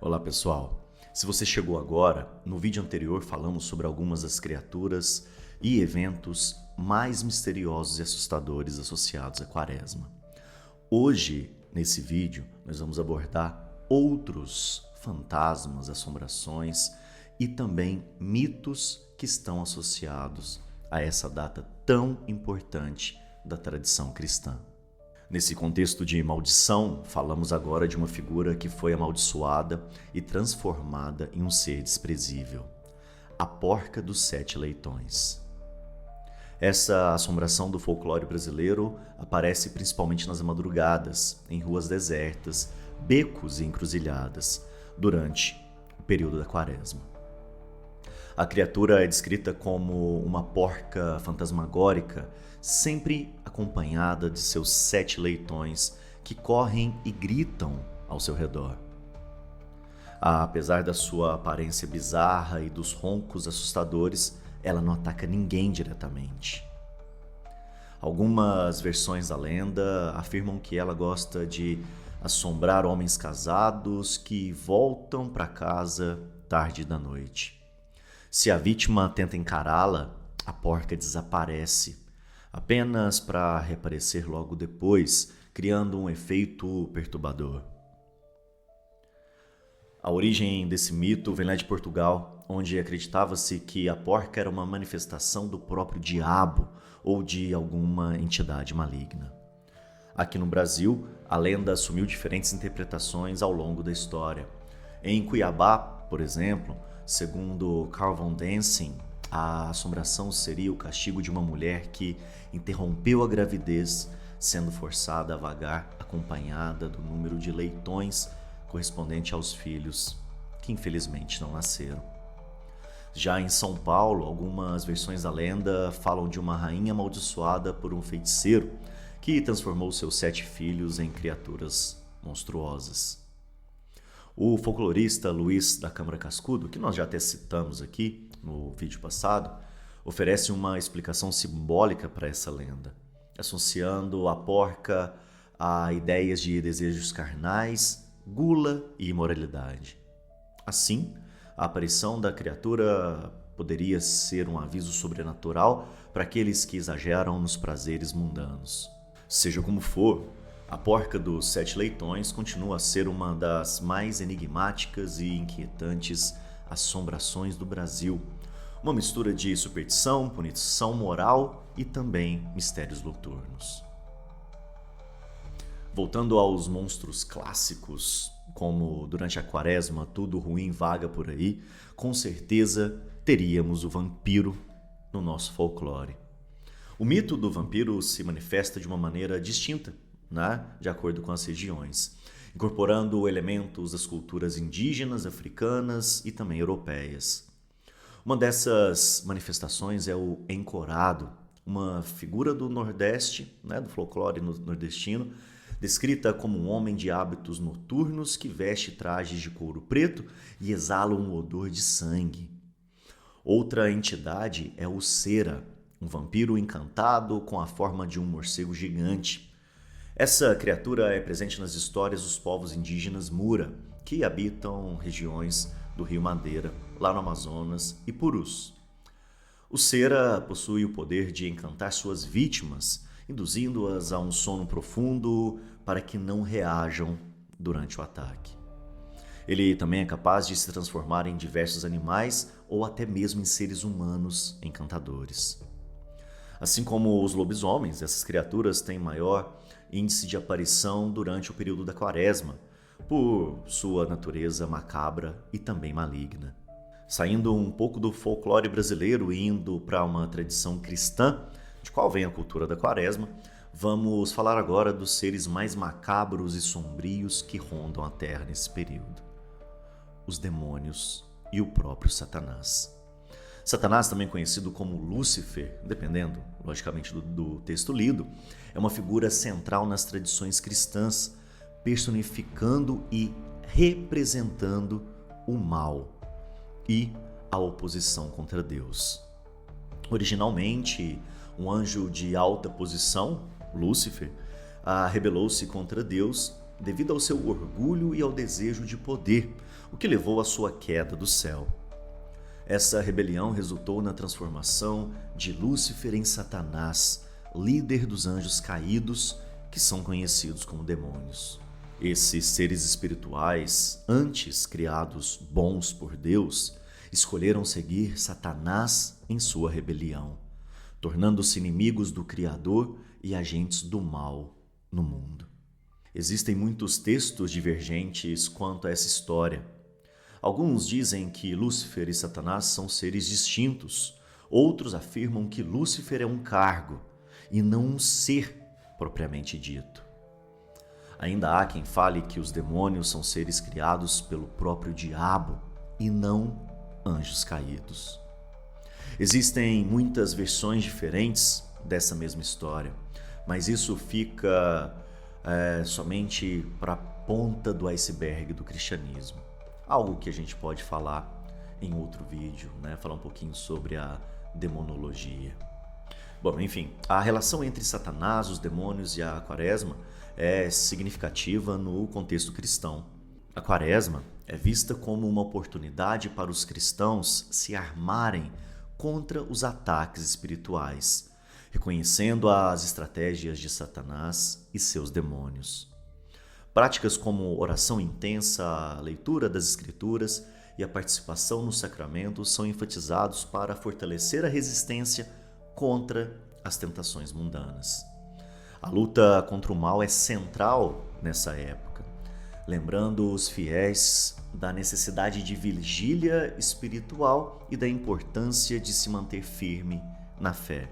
Olá pessoal, se você chegou agora, no vídeo anterior falamos sobre algumas das criaturas e eventos mais misteriosos e assustadores associados à Quaresma. Hoje, nesse vídeo, nós vamos abordar outros fantasmas, assombrações e também mitos que estão associados a essa data tão importante da tradição cristã. Nesse contexto de maldição, falamos agora de uma figura que foi amaldiçoada e transformada em um ser desprezível, a Porca dos Sete Leitões. Essa assombração do folclore brasileiro aparece principalmente nas madrugadas, em ruas desertas, becos e encruzilhadas, durante o período da Quaresma. A criatura é descrita como uma porca fantasmagórica, sempre acompanhada de seus 7 leitões que correm e gritam ao seu redor. Apesar da sua aparência bizarra e dos roncos assustadores, ela não ataca ninguém diretamente. Algumas versões da lenda afirmam que ela gosta de assombrar homens casados que voltam para casa tarde da noite. Se a vítima tenta encará-la, a porca desaparece, apenas para reaparecer logo depois, criando um efeito perturbador. A origem desse mito vem lá de Portugal, onde acreditava-se que a porca era uma manifestação do próprio diabo ou de alguma entidade maligna. Aqui no Brasil, a lenda assumiu diferentes interpretações ao longo da história. Em Cuiabá, por exemplo, segundo Carl von Dessing, a assombração seria o castigo de uma mulher que interrompeu a gravidez, sendo forçada a vagar acompanhada do número de leitões correspondente aos filhos que infelizmente não nasceram. Já em São Paulo, algumas versões da lenda falam de uma rainha amaldiçoada por um feiticeiro que transformou seus 7 filhos em criaturas monstruosas. O folclorista Luiz da Câmara Cascudo, que nós já até citamos aqui no vídeo passado, oferece uma explicação simbólica para essa lenda, associando a porca a ideias de desejos carnais, gula e imoralidade. Assim, a aparição da criatura poderia ser um aviso sobrenatural para aqueles que exageram nos prazeres mundanos. Seja como for, a Porca dos Sete Leitões continua a ser uma das mais enigmáticas e inquietantes assombrações do Brasil. Uma mistura de superstição, punição moral e também mistérios noturnos. Voltando aos monstros clássicos, como durante a Quaresma tudo ruim vaga por aí, com certeza teríamos o vampiro no nosso folclore. O mito do vampiro se manifesta de uma maneira distinta, de acordo com as regiões, incorporando elementos das culturas indígenas, africanas e também europeias. Uma dessas manifestações é o encorado, uma figura do Nordeste, do folclore nordestino, descrita como um homem de hábitos noturnos que veste trajes de couro preto e exala um odor de sangue. Outra entidade é o Cera, um vampiro encantado com a forma de um morcego gigante. Essa criatura é presente nas histórias dos povos indígenas Mura, que habitam regiões do Rio Madeira, lá no Amazonas, e Purus. O Cera possui o poder de encantar suas vítimas, induzindo-as a um sono profundo para que não reajam durante o ataque. Ele também é capaz de se transformar em diversos animais ou até mesmo em seres humanos encantadores. Assim como os lobisomens, essas criaturas têm maior índice de aparição durante o período da Quaresma, por sua natureza macabra e também maligna. Saindo um pouco do folclore brasileiro e indo para uma tradição cristã, de qual vem a cultura da Quaresma, vamos falar agora dos seres mais macabros e sombrios que rondam a Terra nesse período: os demônios e o próprio Satanás. Satanás, também conhecido como Lúcifer, dependendo, logicamente, do texto lido, é uma figura central nas tradições cristãs, personificando e representando o mal e a oposição contra Deus. Originalmente, um anjo de alta posição, Lúcifer, rebelou-se contra Deus devido ao seu orgulho e ao desejo de poder, o que levou à sua queda do céu. Essa rebelião resultou na transformação de Lúcifer em Satanás, líder dos anjos caídos, que são conhecidos como demônios. Esses seres espirituais, antes criados bons por Deus, escolheram seguir Satanás em sua rebelião, tornando-se inimigos do Criador e agentes do mal no mundo. Existem muitos textos divergentes quanto a essa história. Alguns dizem que Lúcifer e Satanás são seres distintos. Outros afirmam que Lúcifer é um cargo e não um ser propriamente dito. Ainda há quem fale que os demônios são seres criados pelo próprio diabo e não anjos caídos. Existem muitas versões diferentes dessa mesma história, mas isso fica somente para a ponta do iceberg do cristianismo. Algo que a gente pode falar em outro vídeo, falar um pouquinho sobre a demonologia. Bom, enfim, a relação entre Satanás, os demônios e a Quaresma é significativa no contexto cristão. A Quaresma é vista como uma oportunidade para os cristãos se armarem contra os ataques espirituais, reconhecendo as estratégias de Satanás e seus demônios. Práticas como oração intensa, a leitura das Escrituras e a participação nos sacramentos são enfatizados para fortalecer a resistência contra as tentações mundanas. A luta contra o mal é central nessa época, lembrando os fiéis da necessidade de vigília espiritual e da importância de se manter firme na fé.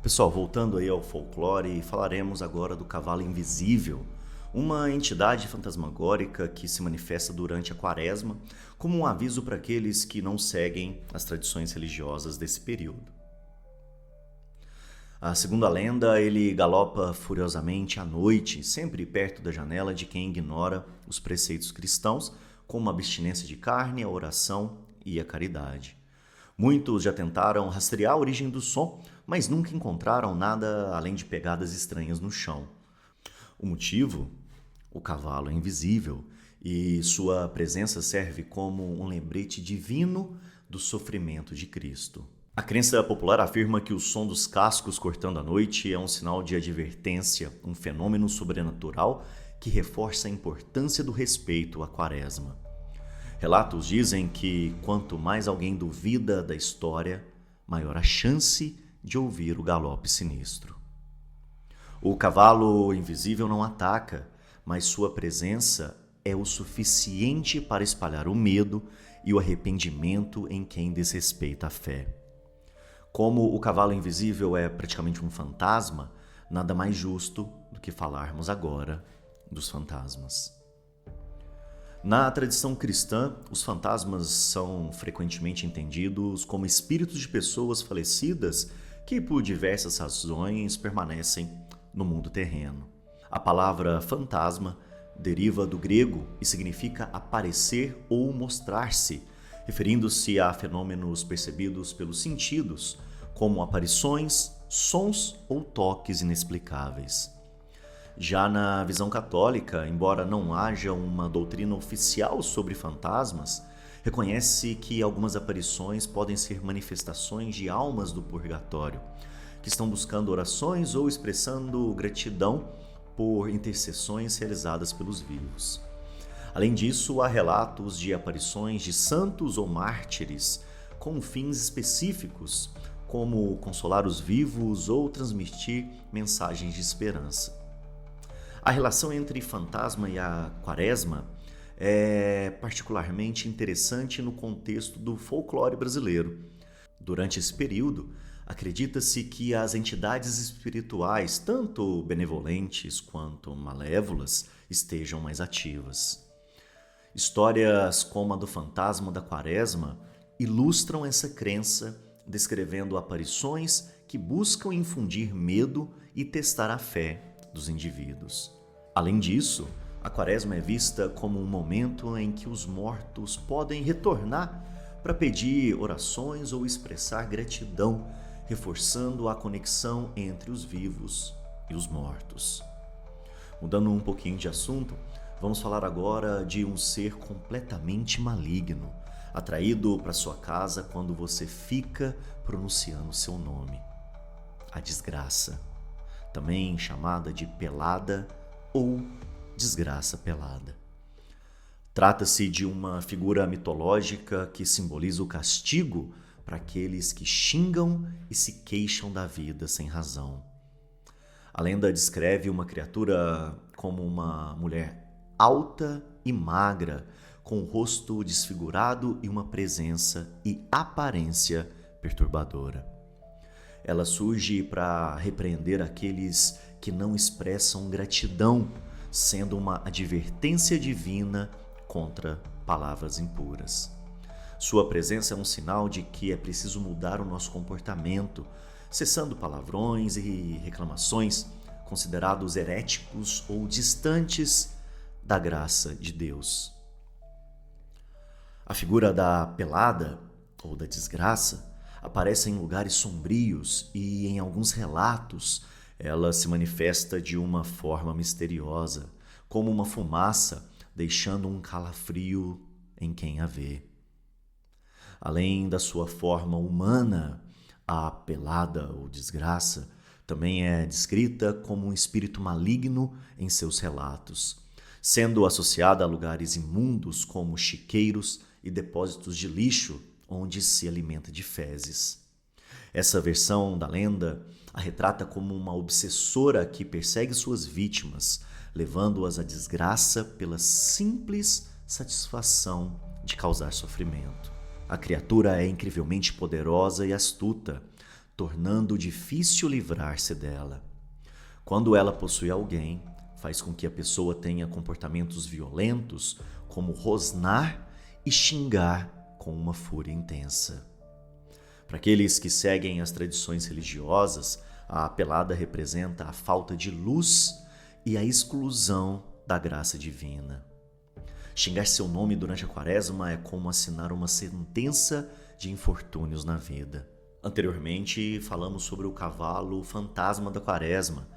Pessoal, voltando aí ao folclore, falaremos agora do cavalo invisível, uma entidade fantasmagórica que se manifesta durante a Quaresma como um aviso para aqueles que não seguem as tradições religiosas desse período. Segundo a lenda, ele galopa furiosamente à noite, sempre perto da janela de quem ignora os preceitos cristãos, como a abstinência de carne, a oração e a caridade. Muitos já tentaram rastrear a origem do som, mas nunca encontraram nada além de pegadas estranhas no chão. O motivo? O cavalo é invisível e sua presença serve como um lembrete divino do sofrimento de Cristo. A crença popular afirma que o som dos cascos cortando a noite é um sinal de advertência, um fenômeno sobrenatural que reforça a importância do respeito à Quaresma. Relatos dizem que quanto mais alguém duvida da história, maior a chance de ouvir o galope sinistro. O cavalo invisível não ataca, mas sua presença é o suficiente para espalhar o medo e o arrependimento em quem desrespeita a fé. Como o cavalo invisível é praticamente um fantasma, nada mais justo do que falarmos agora dos fantasmas. Na tradição cristã, os fantasmas são frequentemente entendidos como espíritos de pessoas falecidas que, por diversas razões, permanecem no mundo terreno. A palavra fantasma deriva do grego e significa aparecer ou mostrar-se, referindo-se a fenômenos percebidos pelos sentidos, como aparições, sons ou toques inexplicáveis. Já na visão católica, embora não haja uma doutrina oficial sobre fantasmas, reconhece que algumas aparições podem ser manifestações de almas do purgatório, que estão buscando orações ou expressando gratidão por intercessões realizadas pelos vivos. Além disso, há relatos de aparições de santos ou mártires com fins específicos, como consolar os vivos ou transmitir mensagens de esperança. A relação entre fantasma e a Quaresma é particularmente interessante no contexto do folclore brasileiro. Durante esse período, acredita-se que as entidades espirituais, tanto benevolentes quanto malévolas, estejam mais ativas. Histórias como a do fantasma da Quaresma ilustram essa crença, descrevendo aparições que buscam infundir medo e testar a fé dos indivíduos. Além disso, a Quaresma é vista como um momento em que os mortos podem retornar para pedir orações ou expressar gratidão, reforçando a conexão entre os vivos e os mortos. Mudando um pouquinho de assunto, vamos falar agora de um ser completamente maligno, atraído para sua casa quando você fica pronunciando seu nome. A desgraça, também chamada de pelada ou desgraça pelada. Trata-se de uma figura mitológica que simboliza o castigo para aqueles que xingam e se queixam da vida sem razão. A lenda descreve uma criatura como uma mulher alta e magra, com o rosto desfigurado e uma presença e aparência perturbadora. Ela surge para repreender aqueles que não expressam gratidão, sendo uma advertência divina contra palavras impuras. Sua presença é um sinal de que é preciso mudar o nosso comportamento, cessando palavrões e reclamações considerados heréticos ou distantes da graça de Deus. A figura da pelada ou da desgraça aparece em lugares sombrios e, em alguns relatos, ela se manifesta de uma forma misteriosa, como uma fumaça, deixando um calafrio em quem a vê. Além da sua forma humana, a pelada ou desgraça também é descrita como um espírito maligno em seus relatos, sendo associada a lugares imundos como chiqueiros e depósitos de lixo onde se alimenta de fezes. Essa versão da lenda a retrata como uma obsessora que persegue suas vítimas, levando-as à desgraça pela simples satisfação de causar sofrimento. A criatura é incrivelmente poderosa e astuta, tornando difícil livrar-se dela. Quando ela possui alguém, faz com que a pessoa tenha comportamentos violentos, como rosnar e xingar com uma fúria intensa. Para aqueles que seguem as tradições religiosas, a pelada representa a falta de luz e a exclusão da graça divina. Xingar seu nome durante a quaresma é como assinar uma sentença de infortúnios na vida. Anteriormente, falamos sobre o cavalo fantasma da quaresma.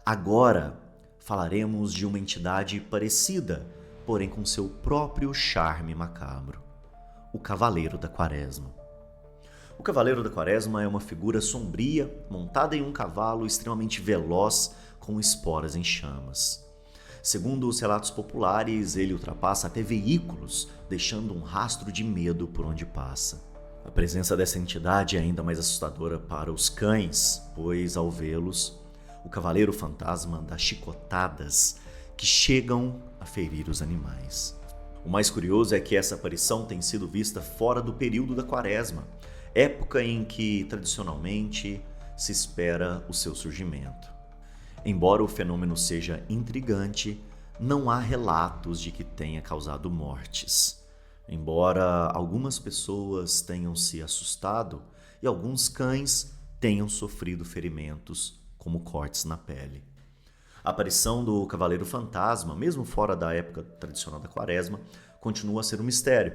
Agora, falaremos de uma entidade parecida, porém com seu próprio charme macabro: o Cavaleiro da Quaresma. O Cavaleiro da Quaresma é uma figura sombria, montada em um cavalo extremamente veloz, com esporas em chamas. Segundo os relatos populares, ele ultrapassa até veículos, deixando um rastro de medo por onde passa. A presença dessa entidade é ainda mais assustadora para os cães, pois, ao vê-los, o Cavaleiro Fantasma dá chicotadas que chegam a ferir os animais. O mais curioso é que essa aparição tem sido vista fora do período da Quaresma, época em que, tradicionalmente, se espera o seu surgimento. Embora o fenômeno seja intrigante, não há relatos de que tenha causado mortes. Embora algumas pessoas tenham se assustado e alguns cães tenham sofrido ferimentos, como cortes na pele. A aparição do Cavaleiro Fantasma, mesmo fora da época tradicional da Quaresma, continua a ser um mistério.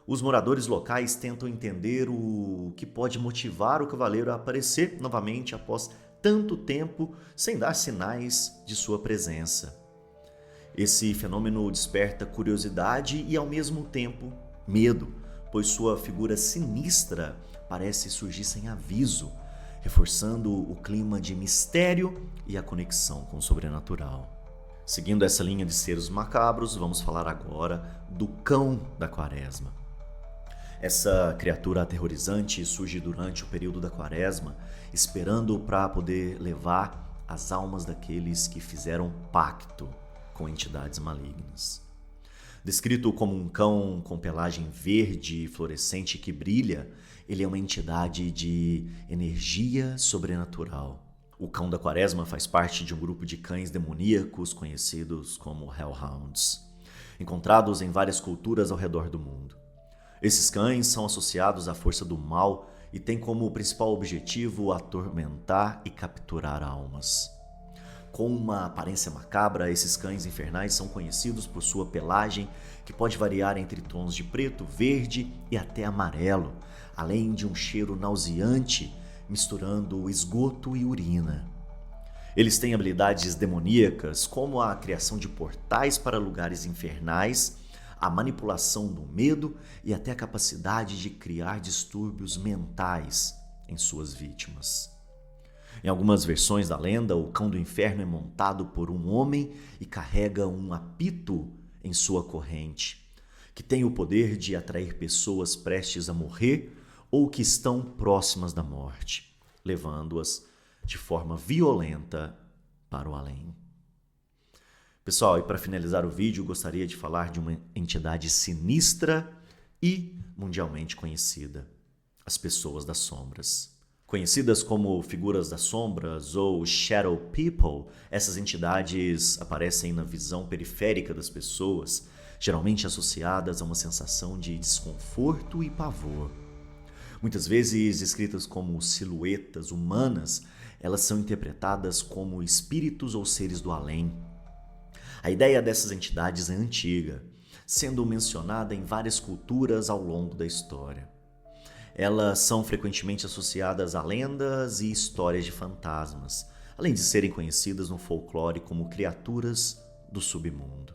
Os moradores locais tentam entender o que pode motivar o cavaleiro a aparecer novamente após tanto tempo sem dar sinais de sua presença. Esse fenômeno desperta curiosidade e, ao mesmo tempo, medo, pois sua figura sinistra parece surgir sem aviso, reforçando o clima de mistério e a conexão com o sobrenatural. Seguindo essa linha de seres macabros, vamos falar agora do Cão da Quaresma. Essa criatura aterrorizante surge durante o período da Quaresma, esperando para poder levar as almas daqueles que fizeram pacto com entidades malignas. Descrito como um cão com pelagem verde e fluorescente que brilha, ele é uma entidade de energia sobrenatural. O Cão da Quaresma faz parte de um grupo de cães demoníacos conhecidos como Hellhounds, encontrados em várias culturas ao redor do mundo. Esses cães são associados à força do mal e têm como principal objetivo atormentar e capturar almas. Com uma aparência macabra, esses cães infernais são conhecidos por sua pelagem, que pode variar entre tons de preto, verde e até amarelo, além de um cheiro nauseante misturando esgoto e urina. Eles têm habilidades demoníacas, como a criação de portais para lugares infernais, a manipulação do medo e até a capacidade de criar distúrbios mentais em suas vítimas. Em algumas versões da lenda, o cão do inferno é montado por um homem e carrega um apito em sua corrente, que tem o poder de atrair pessoas prestes a morrer ou que estão próximas da morte, levando-as de forma violenta para o além. Pessoal, e para finalizar o vídeo, gostaria de falar de uma entidade sinistra e mundialmente conhecida: as pessoas das sombras. Conhecidas como figuras das sombras ou Shadow People, essas entidades aparecem na visão periférica das pessoas, geralmente associadas a uma sensação de desconforto e pavor. Muitas vezes descritas como silhuetas humanas, elas são interpretadas como espíritos ou seres do além. A ideia dessas entidades é antiga, sendo mencionada em várias culturas ao longo da história. Elas são frequentemente associadas a lendas e histórias de fantasmas, além de serem conhecidas no folclore como criaturas do submundo.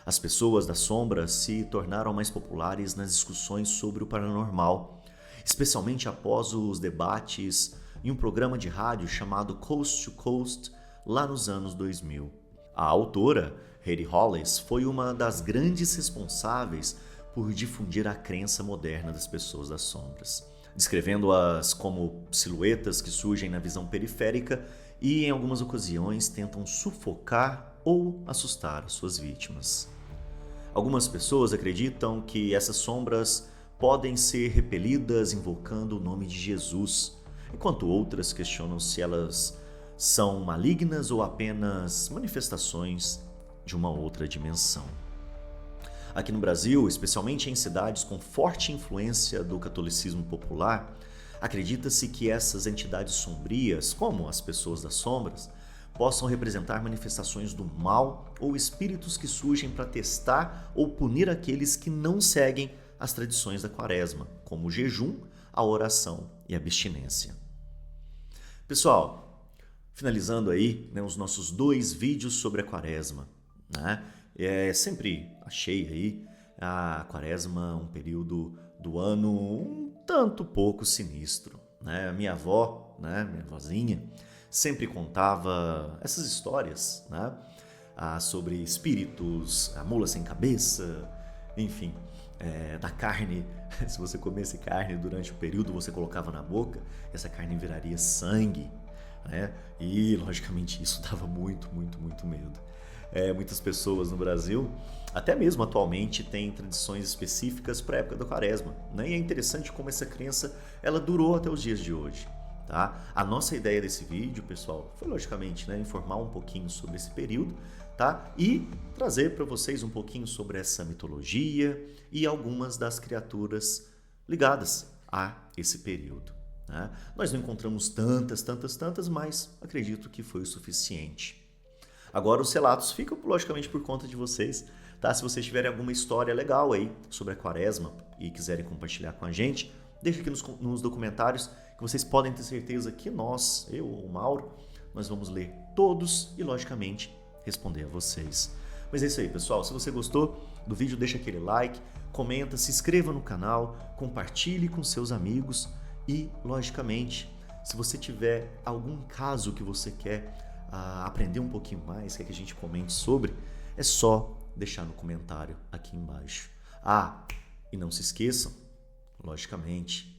As pessoas das sombras se tornaram mais populares nas discussões sobre o paranormal, especialmente após os debates em um programa de rádio chamado Coast to Coast, lá nos anos 2000. A autora, Heidi Hollis, foi uma das grandes responsáveis por difundir a crença moderna das pessoas das sombras, descrevendo-as como silhuetas que surgem na visão periférica e, em algumas ocasiões, tentam sufocar ou assustar suas vítimas. Algumas pessoas acreditam que essas sombras podem ser repelidas invocando o nome de Jesus, enquanto outras questionam se elas são malignas ou apenas manifestações de uma outra dimensão. Aqui no Brasil, especialmente em cidades com forte influência do catolicismo popular, acredita-se que essas entidades sombrias, como as pessoas das sombras, possam representar manifestações do mal ou espíritos que surgem para testar ou punir aqueles que não seguem as tradições da Quaresma, como o jejum, a oração e a abstinência. Pessoal, finalizando aí, os nossos 2 vídeos sobre a Quaresma, sempre achei aí a Quaresma um período do ano um tanto pouco sinistro, A minha avó, minha vozinha, sempre contava essas histórias, sobre espíritos, a mula sem cabeça, enfim, da carne. Se você comesse carne durante o período, você colocava na boca, essa carne viraria sangue, E, logicamente, isso dava muito medo. Muitas pessoas no Brasil, até mesmo atualmente, têm tradições específicas para a época da Quaresma, E é interessante como essa crença ela durou até os dias de hoje. Tá? A nossa ideia desse vídeo, pessoal, foi logicamente informar um pouquinho sobre esse período, tá? E trazer para vocês um pouquinho sobre essa mitologia e algumas das criaturas ligadas a esse período. Nós não encontramos tantas, mas acredito que foi o suficiente. Agora os relatos ficam logicamente por conta de vocês, tá? Se vocês tiverem alguma história legal aí sobre a Quaresma e quiserem compartilhar com a gente, deixa aqui nos documentários, que vocês podem ter certeza que eu ou o Mauro, nós vamos ler todos e logicamente responder a vocês. Mas é isso aí, pessoal. Se você gostou do vídeo, deixa aquele like, comenta, se inscreva no canal, compartilhe com seus amigos e, logicamente, se você tiver algum caso que você quer aprender um pouquinho mais, quer que a gente comente sobre, é só deixar no comentário aqui embaixo. E não se esqueçam, logicamente,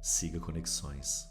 siga Conexões.